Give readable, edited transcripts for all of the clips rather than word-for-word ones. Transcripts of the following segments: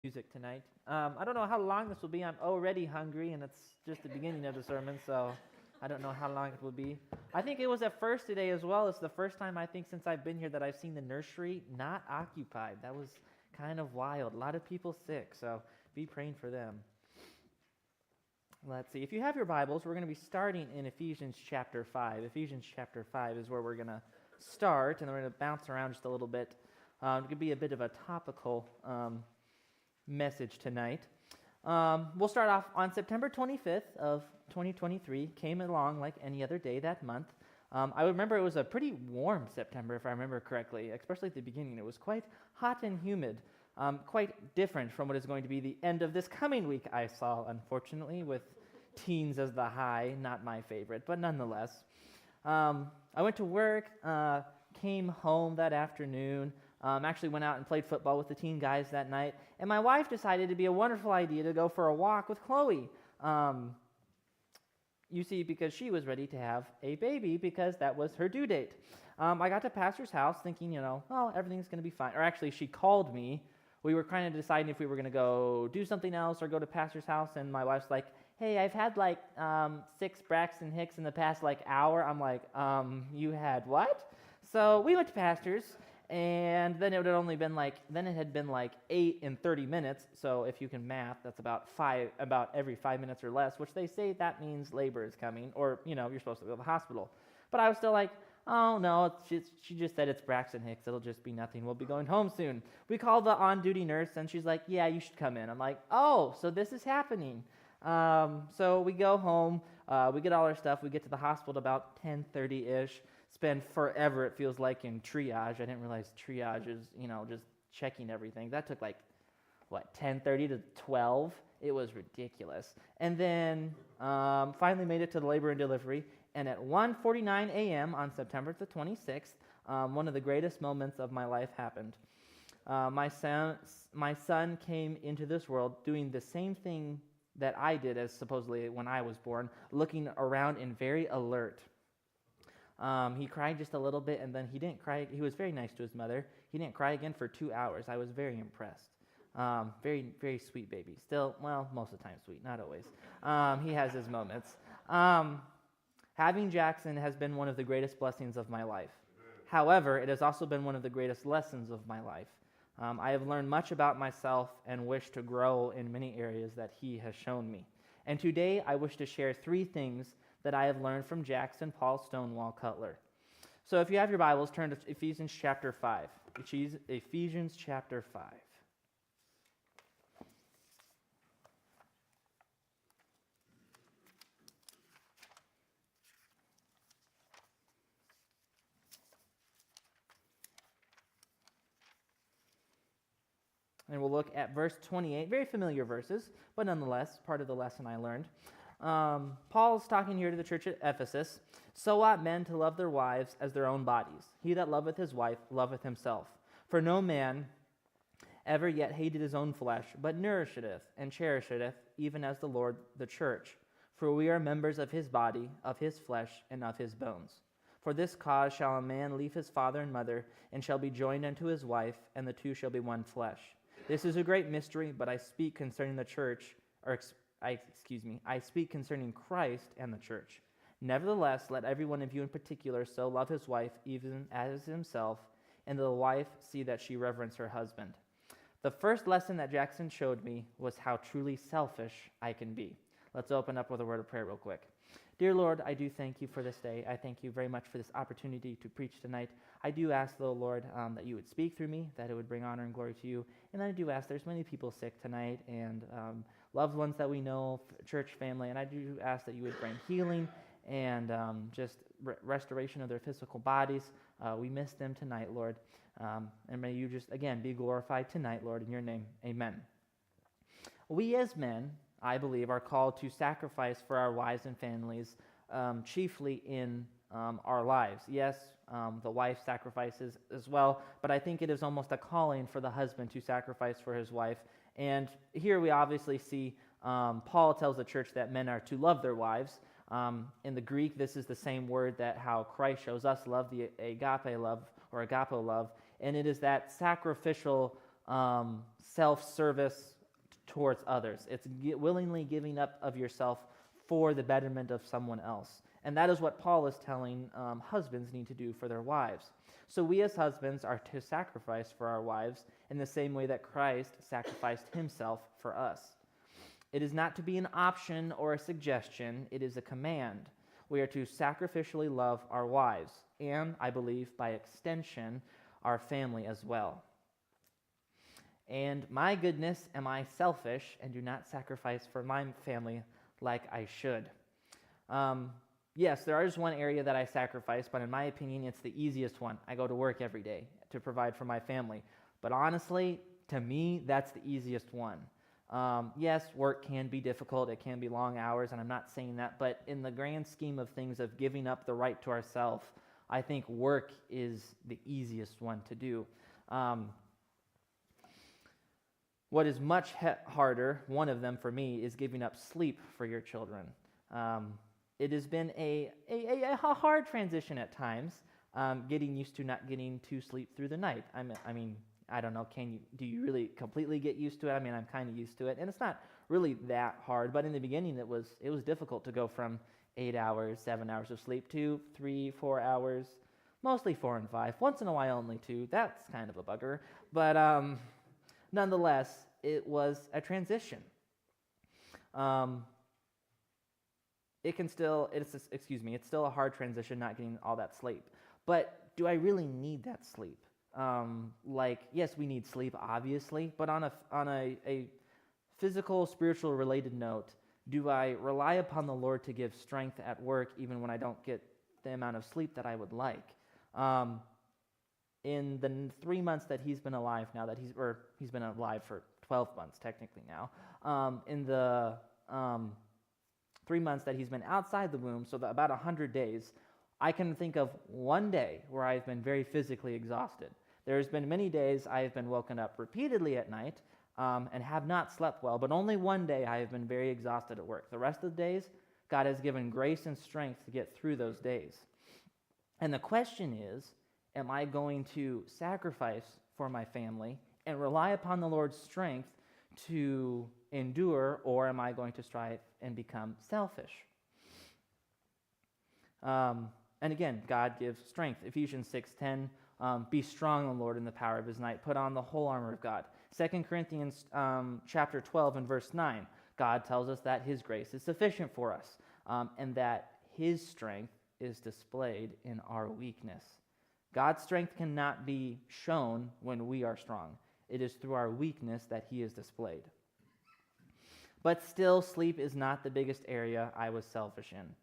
Music tonight. I don't know how long this will be. I'm already hungry, and it's just the beginning of the sermon, so I don't know how long it will be. I think it was at first today as well. It's the first time I think since I've been here that I've seen the nursery not occupied. That was kind of wild. A lot of people sick, so be praying for them. Let's see. If you have your Bibles, we're going to be starting in Ephesians chapter 5. Ephesians chapter 5 is where we're going to start, and we're going to bounce around just a little bit. It could be a bit of a topical message tonight. We'll start off on September 25th of 2023. Came along like any other day that month. I remember it was a pretty warm September, if I remember correctly, especially at the beginning. It was quite hot and humid, quite different from what is going to be the end of this coming week, I saw, unfortunately, with teens as the high. Not my favorite, but nonetheless. I went to work, came home that afternoon, actually went out and played football with the teen guys that night, and my wife decided it'd be a wonderful idea to go for a walk with Chloe. You see, because she was ready to have a baby because that was her due date. I got to Pastor's house thinking, oh, everything's going to be fine. Or actually, she called me. We were kind of deciding if we were going to go do something else or go to Pastor's house, and my wife's like, hey, I've had like 6 Braxton Hicks in the past hour. I'm like, you had what? So we went to Pastor's. And then it had been 8 in 30 minutes. So if you can math, that's about every 5 minutes or less, which they say that means labor is coming, or you're supposed to go to the hospital. But I was still like, oh no, she just said it's Braxton Hicks. It'll just be nothing. We'll be going home soon. We called the on-duty nurse, and she's like, yeah, you should come in. I'm like, oh, so this is happening. So we go home. We get all our stuff. We get to the hospital about 10:30-ish. Spend forever, it feels like, in triage. I didn't realize triage is, just checking everything. That took 10:30 to 12. It was ridiculous. And then finally made it to the labor and delivery. And at 1:49 a.m. on September the 26th, one of the greatest moments of my life happened. My son came into this world doing the same thing that I did as supposedly when I was born, looking around and very alert. He cried just a little bit, and then he didn't cry. He was very nice to his mother. He didn't cry again for 2 hours. I was very impressed. Very, very sweet baby. Still, well, most of the time sweet, not always. He has his moments. Having Jackson has been one of the greatest blessings of my life. However, it has also been one of the greatest lessons of my life. I have learned much about myself and wish to grow in many areas that he has shown me. And today, I wish to share 3 things that I have learned from Jackson Paul Stonewall Cutler. So if you have your Bibles, turn to Ephesians chapter 5. Ephesians chapter 5. And we'll look at verse 28, very familiar verses, but nonetheless, part of the lesson I learned. Paul's talking here to the church at Ephesus. So ought men to love their wives as their own bodies. He that loveth his wife loveth himself. For no man ever yet hated his own flesh, but nourisheth and cherisheth, even as the Lord the church. For we are members of his body, of his flesh, and of his bones. For this cause shall a man leave his father and mother, and shall be joined unto his wife, and the two shall be one flesh. This is a great mystery, but I speak concerning the church, I speak concerning Christ and the church. Nevertheless, let every one of you in particular so love his wife even as himself, and the wife see that she reverence her husband. The first lesson that Jackson showed me was how truly selfish I can be. Let's open up with a word of prayer real quick. Dear Lord, I do thank you for this day. I thank you very much for this opportunity to preach tonight. I do ask, though, Lord, that you would speak through me, that it would bring honor and glory to you. And I do ask, there's many people sick tonight, and loved ones that we know, church family, and I do ask that you would bring healing and just restoration of their physical bodies. We miss them tonight, Lord. And may you just, again, be glorified tonight, Lord, in your name. Amen. We as men, I believe, are called to sacrifice for our wives and families, chiefly in our lives. Yes, the wife sacrifices as well, but I think it is almost a calling for the husband to sacrifice for his wife. And here we obviously see Paul tells the church that men are to love their wives. In the Greek, this is the same word that how Christ shows us love, the agape love or agapo love, and it is that sacrificial, self-service towards others. It's willingly giving up of yourself for the betterment of someone else. And that is what Paul is telling husbands need to do for their wives. So we as husbands are to sacrifice for our wives in the same way that Christ sacrificed himself for us. It is not to be an option or a suggestion, it is a command. We are to sacrificially love our wives, and I believe by extension, our family as well. And my goodness, am I selfish and do not sacrifice for my family like I should? Yes, there is one area that I sacrifice, but in my opinion, it's the easiest one. I go to work every day to provide for my family. But honestly, to me, that's the easiest one. Yes, work can be difficult. It can be long hours, and I'm not saying that. But in the grand scheme of things of giving up the right to ourselves, I think work is the easiest one to do. What is much harder, one of them for me, is giving up sleep for your children. It has been a hard transition at times, getting used to not getting to sleep through the night. I mean, I don't know, do you really completely get used to it? I mean, I'm kind of used to it, and it's not really that hard, but in the beginning it was difficult to go from 8 hours, 7 hours of sleep to 3, 4 hours, mostly 4 and 5, once in a while only 2. That's kind of a bugger, but nonetheless, it was a transition. It's still a hard transition not getting all that sleep. But do I really need that sleep? Yes, we need sleep, obviously, but on a physical, spiritual related note, do I rely upon the Lord to give strength at work even when I don't get the amount of sleep that I would like? In the 3 months that he's been alive now, he's been alive for 12 months technically now, in the 3 months that he's been outside the womb, so about 100 days, I can think of one day where I've been very physically exhausted. There's been many days I have been woken up repeatedly at night and have not slept well, but only one day I have been very exhausted at work. The rest of the days, God has given grace and strength to get through those days. And the question is, am I going to sacrifice for my family and rely upon the Lord's strength to endure, or am I going to strive and become selfish? And again, God gives strength. Ephesians 6:10, be strong in the Lord in the power of his might. Put on the whole armor of God. 2 Corinthians chapter 12 and verse 9, God tells us that his grace is sufficient for us, and that his strength is displayed in our weakness. God's strength cannot be shown when we are strong. It is through our weakness that he is displayed. But still, sleep is not the biggest area I was selfish in.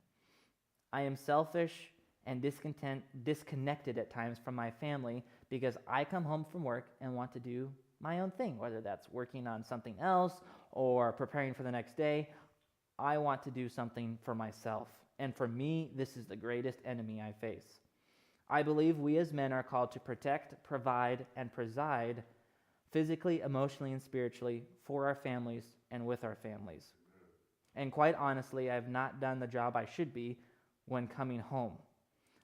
I am selfish and disconnected at times from my family because I come home from work and want to do my own thing, whether that's working on something else or preparing for the next day. I want to do something for myself. And for me, this is the greatest enemy I face. I believe we as men are called to protect, provide, and preside physically, emotionally, and spiritually for our families and with our families. And quite honestly, I have not done the job I should be when coming home.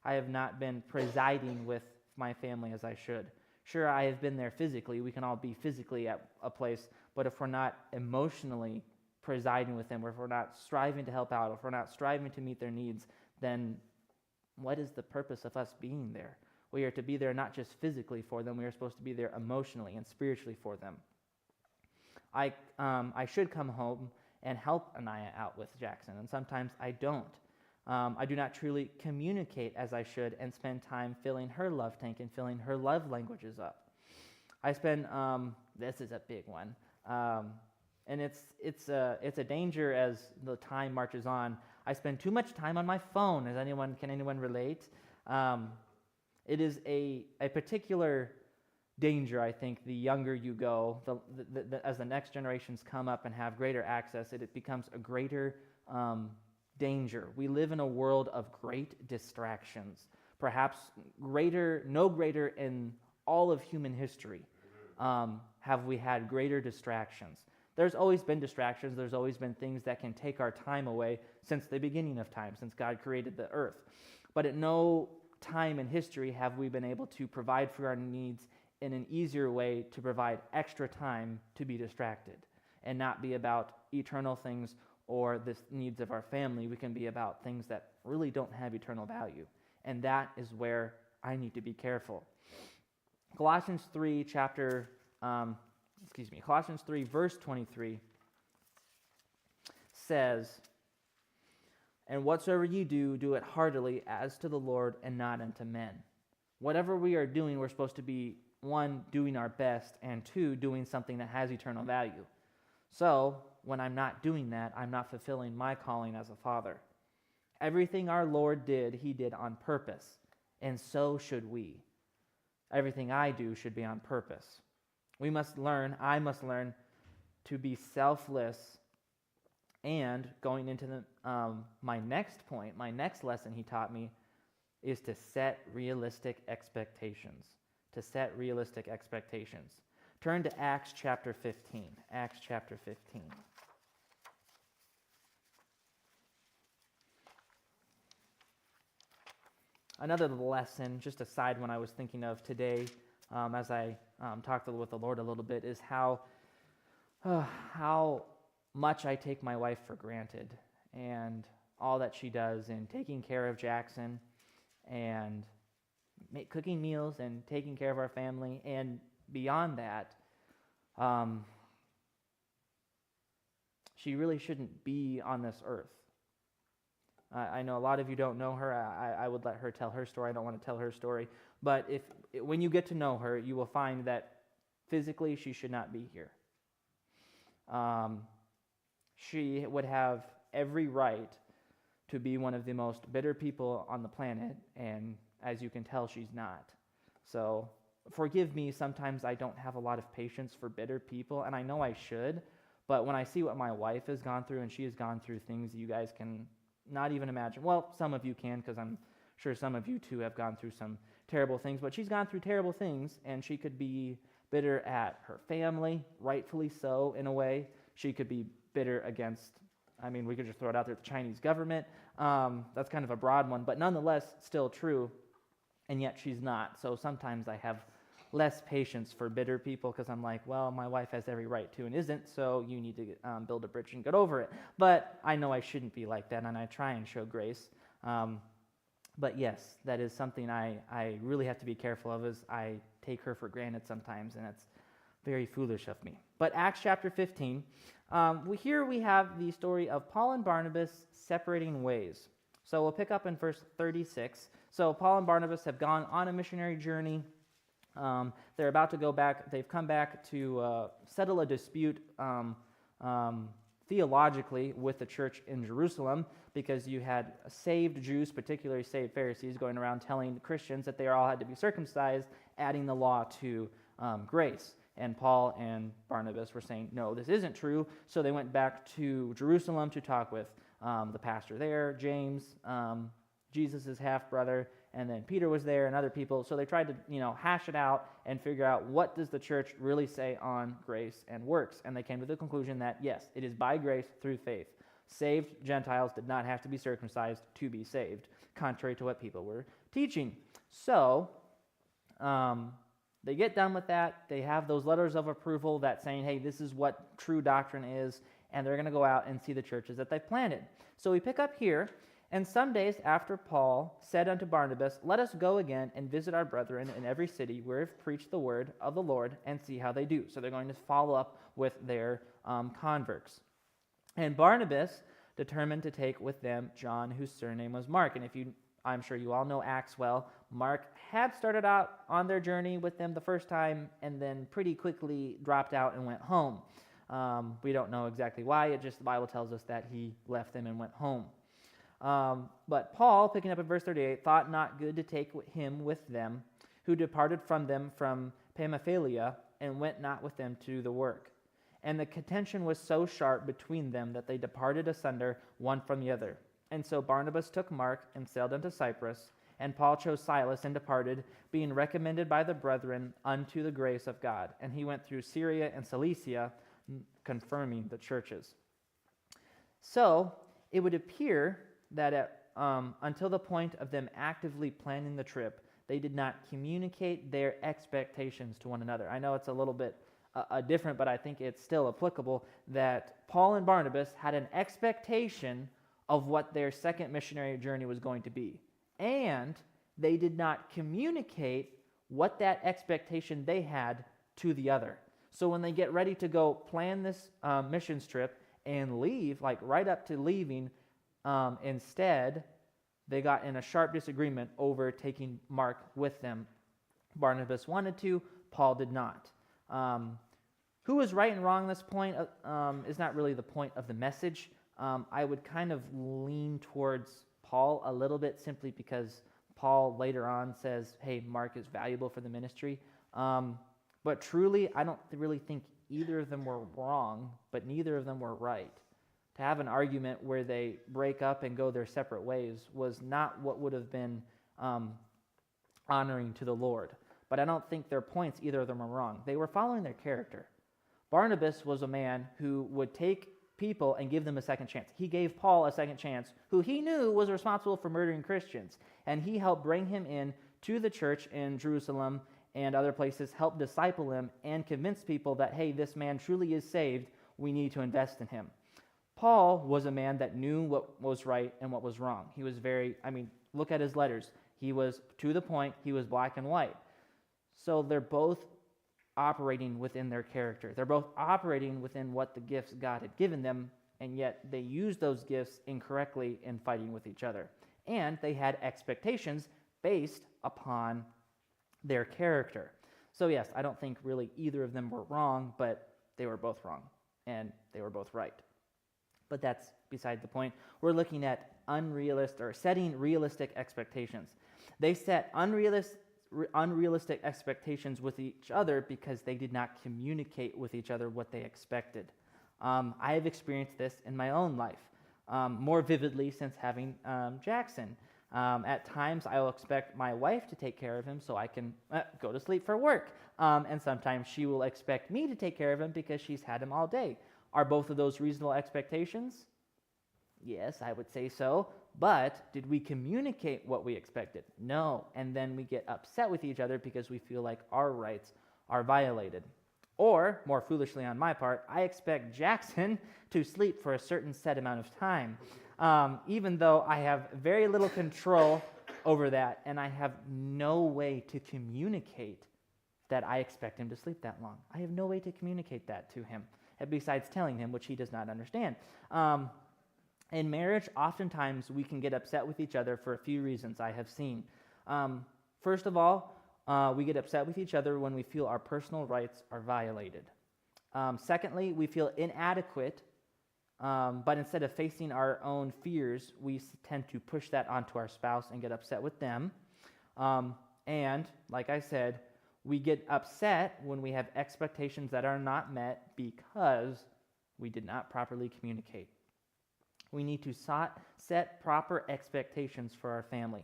I have not been presiding with my family as I should. Sure, I have been there physically. We can all be physically at a place, but if we're not emotionally presiding with them, or if we're not striving to help out, if we're not striving to meet their needs, then what is the purpose of us being there? We are to be there not just physically for them, we are supposed to be there emotionally and spiritually for them. I should come home and help Anaya out with Jackson, and sometimes I don't. I do not truly communicate as I should and spend time filling her love tank and filling her love languages up. I spend, this is a big one, and it's a danger as the time marches on. I spend too much time on my phone. Can anyone relate? It is a particular danger, I think, the younger you go, as the next generations come up and have greater access, it becomes a greater danger. We live in a world of great distractions, perhaps no greater in all of human history have we had greater distractions. There's always been distractions. There's always been things that can take our time away since the beginning of time, since God created the earth. But at no time in history have we been able to provide for our needs in an easier way to provide extra time to be distracted. and not be about eternal things or the needs of our family. We can be about things that really don't have eternal value. And that is where I need to be careful. Colossians 3, verse 23 says, "And whatsoever you do, do it heartily as to the Lord and not unto men." Whatever we are doing, we're supposed to be, one, doing our best, and two, doing something that has eternal value. So, when I'm not doing that, I'm not fulfilling my calling as a father. Everything our Lord did, he did on purpose, and so should we. Everything I do should be on purpose. I must learn to be selfless. And going into my next point, my next lesson he taught me is to set realistic expectations. To set realistic expectations. Turn to Acts chapter 15. Acts chapter 15. Another lesson, just a side one I was thinking of today as I talked with the Lord a little bit, is how much I take my wife for granted and all that she does in taking care of Jackson and cooking meals and taking care of our family. And beyond that, she really shouldn't be on this earth. I know a lot of you don't know her. I would let her tell her story. I don't want to tell her story. But when you get to know her, you will find that physically she should not be here. She would have every right to be one of the most bitter people on the planet, and as you can tell, she's not. So forgive me, sometimes I don't have a lot of patience for bitter people, and I know I should, but when I see what my wife has gone through, and she has gone through things you guys can not even imagine. Well, some of you can, because I'm sure some of you too have gone through some terrible things, but she's gone through terrible things, and she could be bitter at her family, rightfully so in a way. She could be bitter against, we could just throw it out there, the Chinese government. That's kind of a broad one, but nonetheless still true, and yet she's not. So sometimes I have less patience for bitter people because I'm like, well, my wife has every right to and isn't, so you need to build a bridge and get over it. But I know I shouldn't be like that, and I try and show grace. But yes, that is something I really have to be careful of, is I take her for granted sometimes, and it's very foolish of me. But Acts chapter 15, here we have the story of Paul and Barnabas separating ways. So we'll pick up in verse 36. So Paul and Barnabas have gone on a missionary journey. They're about to go back. They've come back to settle a dispute theologically with the church in Jerusalem, because you had saved Jews, particularly saved Pharisees, going around telling Christians that they all had to be circumcised, adding the law to grace. And Paul and Barnabas were saying, no, this isn't true. So they went back to Jerusalem to talk with the pastor there, James, Jesus' half-brother, and then Peter was there and other people. So they tried to, hash it out and figure out, what does the church really say on grace and works? And they came to the conclusion that, yes, it is by grace through faith. Saved Gentiles did not have to be circumcised to be saved, contrary to what people were teaching. So they get done with that. They have those letters of approval that saying, hey, this is what true doctrine is, and they're going to go out and see the churches that they've planted. So we pick up here. And some days after Paul said unto Barnabas, let us go again and visit our brethren in every city where we've preached the word of the Lord, and see how they do. So they're going to follow up with their converts. And Barnabas determined to take with them John, whose surname was Mark. And I'm sure you all know Acts well, Mark had started out on their journey with them the first time, and then pretty quickly dropped out and went home. We don't know exactly why. The Bible tells us that he left them and went home. But Paul, picking up at verse 38, thought not good to take him with them, who departed from them from Pamphylia, and went not with them to the work. And the contention was so sharp between them that they departed asunder one from the other. And so Barnabas took Mark and sailed unto Cyprus, and Paul chose Silas and departed, being recommended by the brethren unto the grace of God. And he went through Syria and Cilicia, confirming the churches. So it would appear that until the point of them actively planning the trip, they did not communicate their expectations to one another. I know it's a little bit different, but I think it's still applicable, that Paul and Barnabas had an expectation of what their second missionary journey was going to be. And they did not communicate what that expectation they had to the other. So when they get ready to go plan this missions trip and leave, like right up to leaving, instead, they got in a sharp disagreement over taking Mark with them. Barnabas wanted to, Paul did not. Who was right and wrong at this point is not really the point of the message. I would kind of lean towards Paul a little bit, simply because Paul later on says, hey, Mark is valuable for the ministry. But truly, I don't really think either of them were wrong, but neither of them were right. To have an argument where they break up and go their separate ways was not what would have been honoring to the Lord. But I don't think their points, either of them, were wrong. They were following their character. Barnabas was a man who would take people and give them a second chance. He gave Paul a second chance, who he knew was responsible for murdering Christians, and he helped bring him in to the church in Jerusalem and other places, helped disciple him, and convince people that, hey, this man truly is saved, we need to invest in him. Paul was a man that knew what was right and what was wrong. He was look at his letters. He was to the point, he was black and white. So they're both operating within their character. They're both operating within what the gifts God had given them, and yet they used those gifts incorrectly in fighting with each other. And they had expectations based upon their character. So yes, I don't think really either of them were wrong, but they were both wrong, and they were both right. But that's beside the point. We're looking at setting realistic expectations. They set unrealistic expectations with each other because they did not communicate with each other what they expected. I have experienced this in my own life, more vividly since having Jackson. At times, I will expect my wife to take care of him so I can go to sleep for work. And sometimes she will expect me to take care of him because she's had him all day. Are both of those reasonable expectations? Yes, I would say so. But did we communicate what we expected? No. And then we get upset with each other because we feel like our rights are violated. Or, more foolishly on my part, I expect Jackson to sleep for a certain set amount of time, even though I have very little control over that, and I have no way to communicate that I expect him to sleep that long. I have no way to communicate that to him, besides telling him, which he does not understand. In marriage, oftentimes we can get upset with each other for a few reasons I have seen. First of all, we get upset with each other when we feel our personal rights are violated. Secondly, we feel inadequate, but instead of facing our own fears, we tend to push that onto our spouse and get upset with them. And, like I said, we get upset when we have expectations that are not met because we did not properly communicate. We need to set proper expectations for our family.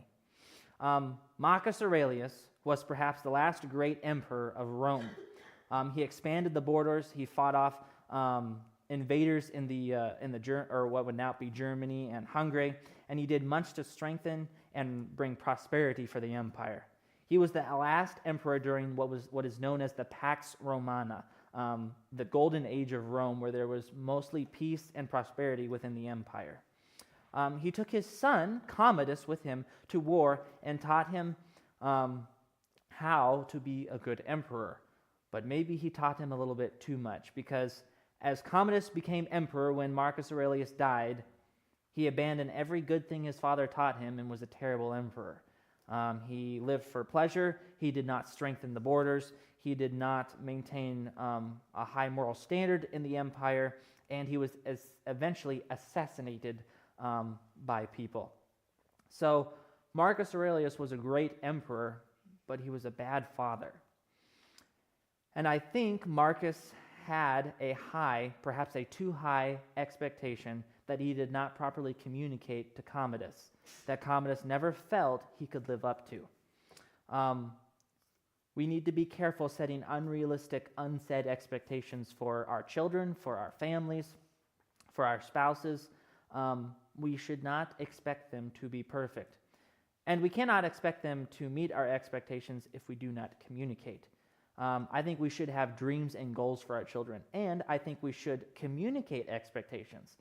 Marcus Aurelius was perhaps the last great emperor of Rome. He expanded the borders. He fought off invaders in what would now be Germany and Hungary, and he did much to strengthen and bring prosperity for the empire. He was the last emperor during what is known as the Pax Romana, the golden age of Rome, where there was mostly peace and prosperity within the empire. He took his son, Commodus, with him to war and taught him how to be a good emperor. But maybe he taught him a little bit too much, because as Commodus became emperor when Marcus Aurelius died, he abandoned every good thing his father taught him and was a terrible emperor. He lived for pleasure. He did not strengthen the borders. He did not maintain a high moral standard in the empire, and he was eventually assassinated by people. So Marcus Aurelius was a great emperor, but he was a bad father. And I think Marcus had a high, perhaps a too high expectation that he did not properly communicate to Commodus, that Commodus never felt he could live up to. We need to be careful setting unrealistic, unsaid expectations for our children, for our families, for our spouses. We should not expect them to be perfect. And we cannot expect them to meet our expectations if we do not communicate. I think we should have dreams and goals for our children, and I think we should communicate expectations.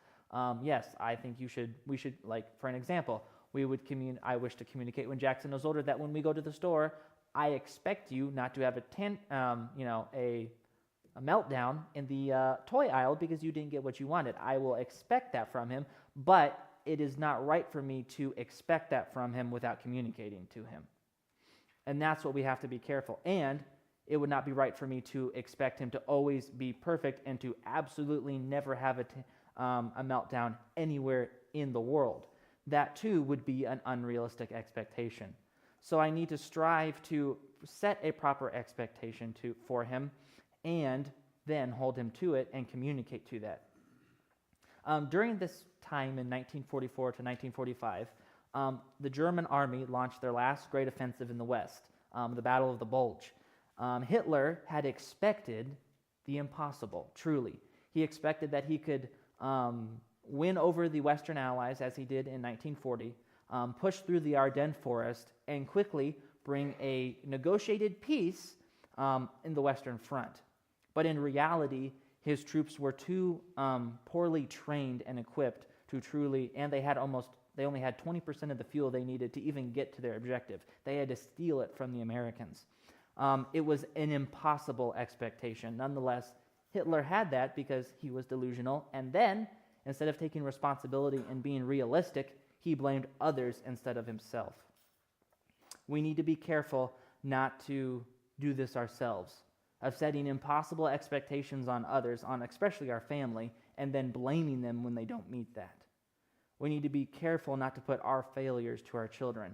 Yes, I think we should, like, for an example, I wish to communicate when Jackson was older that when we go to the store, I expect you not to have a meltdown in the toy aisle because you didn't get what you wanted. I will expect that from him, but it is not right for me to expect that from him without communicating to him. And that's what we have to be careful. And it would not be right for me to expect him to always be perfect and to absolutely never have a meltdown anywhere in the world. That too would be an unrealistic expectation. So I need to strive to set a proper expectation for him and then hold him to it and communicate to that. During this time in 1944 to 1945, the German army launched their last great offensive in the West, the Battle of the Bulge. Hitler had expected the impossible, truly. He expected that he could win over the Western Allies, as he did in 1940, push through the Ardennes forest, and quickly bring a negotiated peace in the Western Front. But in reality, his troops were too poorly trained and equipped to truly, and they only had 20% of the fuel they needed to even get to their objective. They had to steal it from the Americans. It was an impossible expectation. Nonetheless, Hitler had that because he was delusional, and then, instead of taking responsibility and being realistic, he blamed others instead of himself. We need to be careful not to do this ourselves, of setting impossible expectations on others, on especially our family, and then blaming them when they don't meet that. We need to be careful not to put our failures to our children,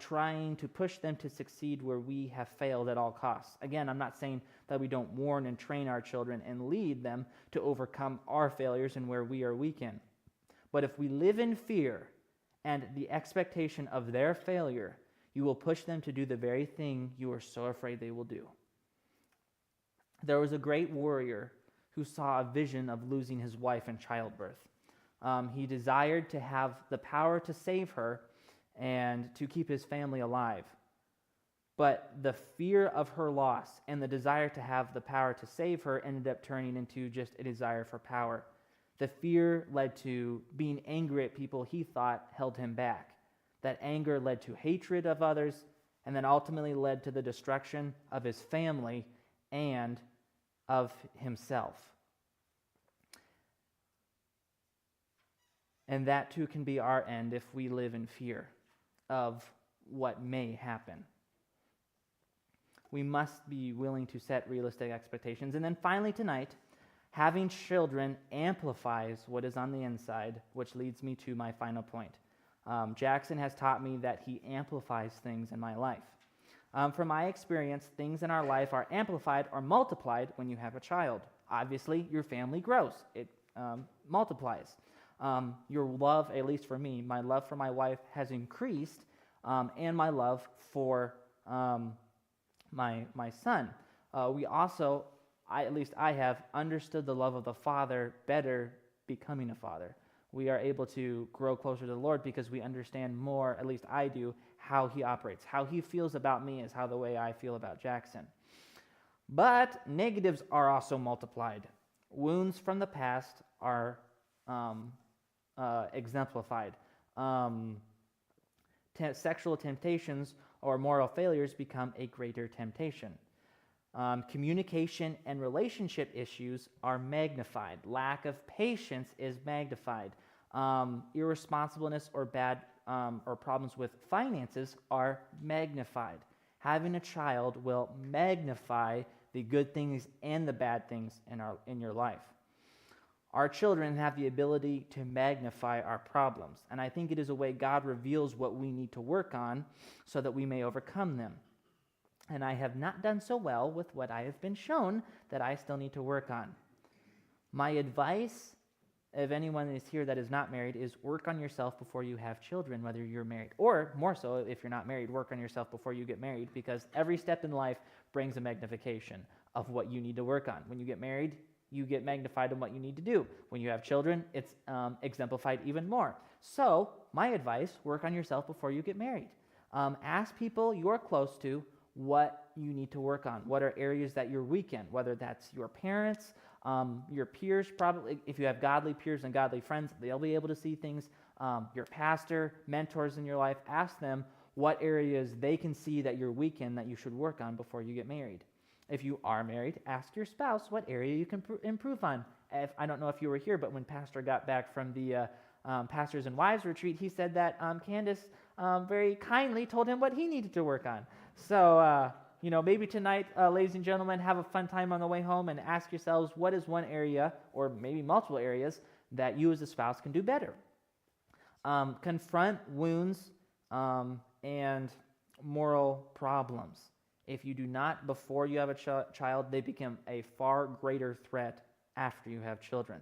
trying to push them to succeed where we have failed at all costs. Again, I'm not saying that we don't warn and train our children and lead them to overcome our failures and where we are weak in. But if we live in fear and the expectation of their failure, you will push them to do the very thing you are so afraid they will do. There was a great warrior who saw a vision of losing his wife in childbirth. He desired to have the power to save her and to keep his family alive. But the fear of her loss and the desire to have the power to save her ended up turning into just a desire for power. The fear led to being angry at people he thought held him back. That anger led to hatred of others, and then ultimately led to the destruction of his family and of himself. And that too can be our end if we live in fear of what may happen. We must be willing to set realistic expectations. And then finally tonight, having children amplifies what is on the inside, which leads me to my final point. Jackson has taught me that he amplifies things in my life. From my experience, things in our life are amplified or multiplied when you have a child. Obviously, your family grows. It multiplies. Your love, at least for me, my love for my wife has increased, and my love for my son. We also, at least I have, understood the love of the Father better becoming a father. We are able to grow closer to the Lord because we understand more, at least I do, how he operates. How he feels about me is how the way I feel about Jackson. But negatives are also multiplied. Wounds from the past are exemplified. Sexual temptations or moral failures become a greater temptation. Communication and relationship issues are magnified. Lack of patience is magnified. Irresponsibleness or bad or problems with finances are magnified. Having a child will magnify the good things and the bad things in your life. Our children have the ability to magnify our problems, and I think it is a way God reveals what we need to work on so that we may overcome them. And I have not done so well with what I have been shown that I still need to work on. My advice, if anyone is here that is not married, is work on yourself before you have children, whether you're married. Or, more so, if you're not married, work on yourself before you get married, because every step in life brings a magnification of what you need to work on. When you get married, you get magnified in what you need to do. When you have children, it's exemplified even more. So, my advice, work on yourself before you get married. Ask people you are close to what you need to work on. What are areas that you're weak in, whether that's your parents, your peers, probably, if you have godly peers and godly friends, they'll be able to see things. Your pastor, mentors in your life, ask them what areas they can see that you're weak in that you should work on before you get married. If you are married, ask your spouse what area you can improve on. I don't know if you were here, but when Pastor got back from the Pastors and Wives retreat, he said that Candace very kindly told him what he needed to work on. So, maybe tonight, ladies and gentlemen, have a fun time on the way home and ask yourselves what is one area, or maybe multiple areas, that you as a spouse can do better. Confront wounds and moral problems. If you do not before you have a child, they become a far greater threat after you have children.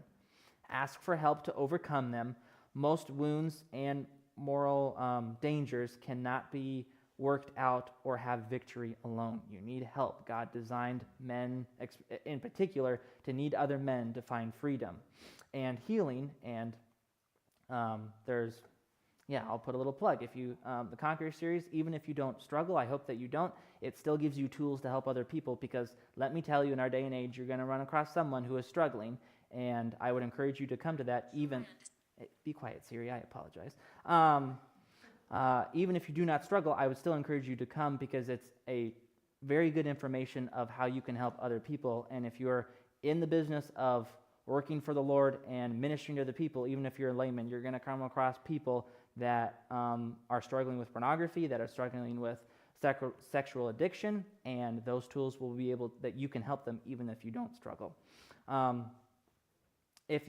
Ask for help to overcome them. Most wounds and moral dangers cannot be worked out or have victory alone. You need help. God designed men, in particular, to need other men to find freedom and healing. And I'll put a little plug. If you, the Conqueror series, even if you don't struggle, I hope that you don't, it still gives you tools to help other people, because let me tell you, in our day and age, you're going to run across someone who is struggling, and I would encourage you to come to that even... Be quiet, Siri, I apologize. Even if you do not struggle, I would still encourage you to come, because it's a very good information of how you can help other people. And if you're in the business of working for the Lord and ministering to the people, even if you're a layman, you're going to come across people that are struggling with pornography, that are struggling with sexual addiction, and those tools will be able, that you can help them even if you don't struggle. Let's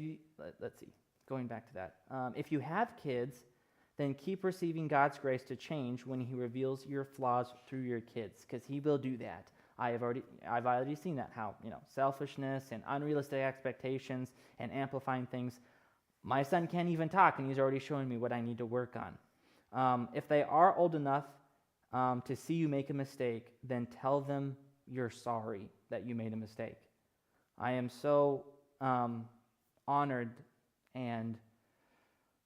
see, going back to that. If you have kids, then keep receiving God's grace to change when He reveals your flaws through your kids, because He will do that. I've already seen that, how, selfishness and unrealistic expectations and amplifying things. My son can't even talk, and he's already showing me what I need to work on. If they are old enough to see you make a mistake, then tell them you're sorry that you made a mistake. I am so honored and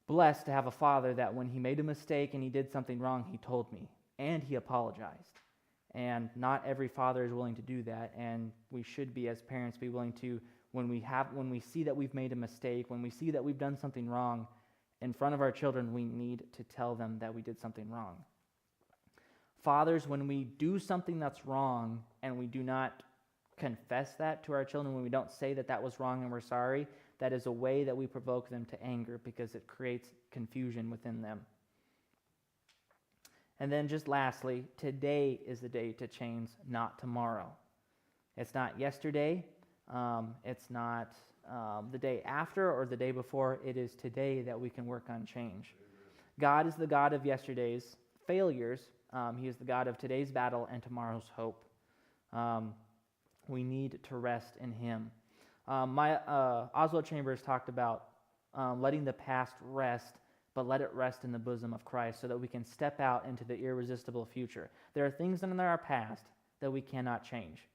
blessed to have a father that when he made a mistake and he did something wrong, he told me, and he apologized. And not every father is willing to do that, and we should be, as parents, be willing to, when we see that we've made a mistake, when we see that we've done something wrong, in front of our children, we need to tell them that we did something wrong. Fathers, when we do something that's wrong and we do not confess that to our children, when we don't say that that was wrong and we're sorry, that is a way that we provoke them to anger, because it creates confusion within them. And then just lastly, today is the day to change, not tomorrow. It's not yesterday. It's not the day after or the day before. It is today that we can work on change. God is the God of yesterday's failures. He is the God of today's battle and tomorrow's hope. We need to rest in Him. Oswald Chambers talked about letting the past rest, but let it rest in the bosom of Christ, so that we can step out into the irresistible future. There are things in our past that we cannot change.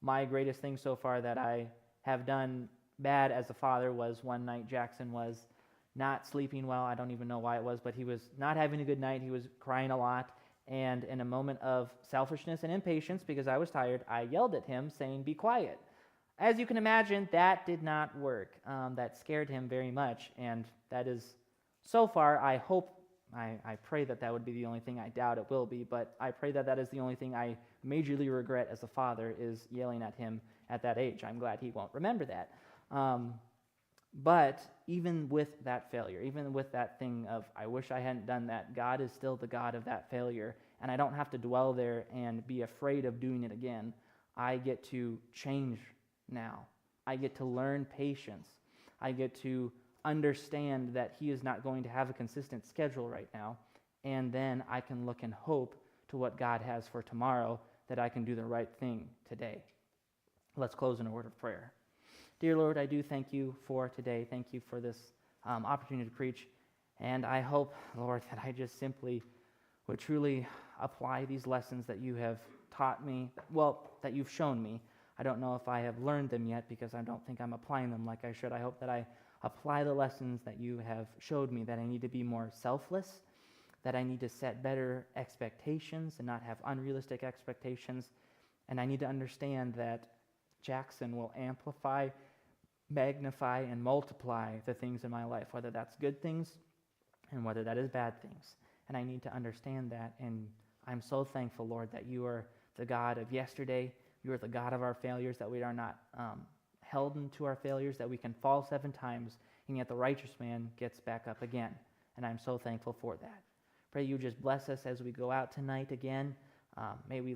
My greatest thing so far that I have done bad as a father was one night Jackson was not sleeping well. I don't even know why it was, but he was not having a good night. He was crying a lot. And in a moment of selfishness and impatience, because I was tired, I yelled at him saying, "Be quiet." As you can imagine, that did not work. That scared him very much. And that is, so far, I pray that would be the only thing. I doubt it will be, but I pray that is the only thing I majorly regret as a father, is yelling at him at that age. I'm glad he won't remember that. But even with that failure, even with that thing of, I wish I hadn't done that, God is still the God of that failure, and I don't have to dwell there and be afraid of doing it again. I get to change now. I get to learn patience. I get to understand that He is not going to have a consistent schedule right now, and then I can look in hope to what God has for tomorrow, that I can do the right thing today. Let's close in a word of prayer. Dear Lord, I do thank You for today. Thank You for this opportunity to preach, and I hope, Lord, that I just simply would truly apply these lessons that You have taught me, that You've shown me. I don't know if I have learned them yet, because I don't think I'm applying them like I should. I hope that I apply the lessons that You have showed me, that I need to be more selfless, that I need to set better expectations and not have unrealistic expectations. And I need to understand that Jackson will amplify, magnify, and multiply the things in my life, whether that's good things and whether that is bad things. And I need to understand that. And I'm so thankful, Lord, that you are the God of yesterday. You are the God of our failures, that we are not held into our failures, that we can fall 7 times, and yet the righteous man gets back up again. And I'm so thankful for that. Pray you just bless us as we go out tonight again. May we